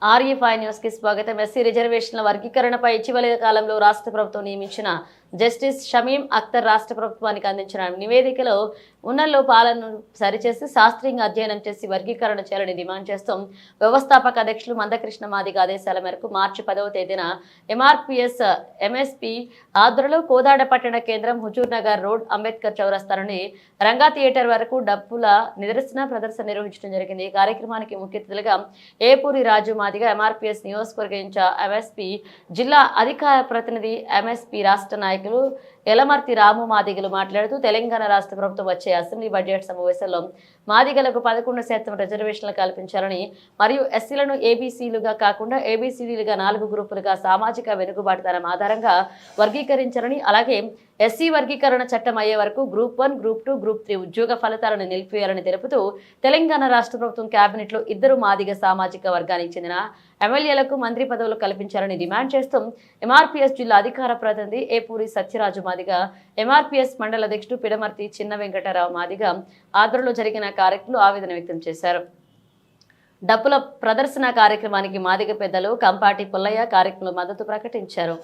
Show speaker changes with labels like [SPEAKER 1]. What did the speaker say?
[SPEAKER 1] RFI news కి స్వాగతం. SC రిజర్వేషన్ల వర్గీకరణపై ఇటీవలి కాలంలో రాష్ట్ర ప్రభుత్వం నియమించిన జస్టిస్ షమీం అఖ్తర్ రాష్ట్ర ప్రభుత్వానికి అందించిన నివేదికలో ఉన్న లోపాలను సరిచేసి శాస్త్రీయంగా అధ్యయనం చేసి వర్గీకరణ చేయాలని డిమాండ్ చేస్తూ వ్యవస్థాపక అధ్యక్షులు మందకృష్ణ మాదిగ ఆదేశాల మేరకు మార్చి 10వ తేదీన ఎంఆర్పీఎస్ ఎంఎస్పీ ఆధ్వర్యంలో కోదాడ పట్టణ కేంద్రం హుజూర్ నగర్ రోడ్ అంబేద్కర్ చౌరస్తా నుండి రంగా థియేటర్ వరకు డప్పుల నిదర్శన ప్రదర్శన నిర్వహించడం జరిగింది. ఈ కార్యక్రమానికి ముఖ్య అతిథులుగా ఏపూరి రాజు మాదిగ ఎంఆర్పీఎస్ నియోజకవర్గ ఇన్ఛార్జ్ ఎంఎస్పీ జిల్లా అధికార ప్రతినిధి ఎంఎస్పీ రాష్ట్ర నాయకులు ఎలమర్తి రాము మాదిగలు మాట్లాడుతూ తెలంగాణ రాష్ట్ర ప్రభుత్వం వచ్చే అసెంబ్లీ బడ్జెట్ సమావేశంలో మాదిగలకు 11% రిజర్వేషన్లు కల్పించాలని మరియు ఎస్సీలను ఏబీసీలుగా కాకుండా ఏబీసీడీలుగా 4 గ్రూపులుగా సామాజిక వెనుకబాటుతనం ఆధారంగా వర్గీకరించాలని, అలాగే ఎస్సీ వర్గీకరణ చట్టం అయ్యే వరకు గ్రూప్ 1, గ్రూప్ 2, గ్రూప్ 3 ఉద్యోగ ఫలితాలను నిలిపివేయాలని తెలుపుతూ తెలంగాణ రాష్ట్ర ప్రభుత్వం కేబినెట్ లో 2 మాదిగ సామాజిక వర్గానికి చెందిన ఎమ్మెల్యేలకు మంత్రి పదవులు కల్పించాలని డిమాండ్ చేస్తూ ఎంఆర్పీఎస్ జిల్లా అధికార ప్రతినిధి ఏపూరి సత్యరాజు మాదిగ, ఎంఆర్పీఎస్ మండల అధ్యక్షుడు పిడమర్తి చిన్న వెంకటరావు మాదిగ ఆధ్వర్యంలో జరిగిన కార్యక్రమంలో ఆవేదన వ్యక్తం చేశారు. డప్పుల ప్రదర్శన కార్యక్రమానికి మాదిగ పెద్దలు కంపాటి పుల్లయ్య కార్యక్రమంలో మద్దతు ప్రకటించారు.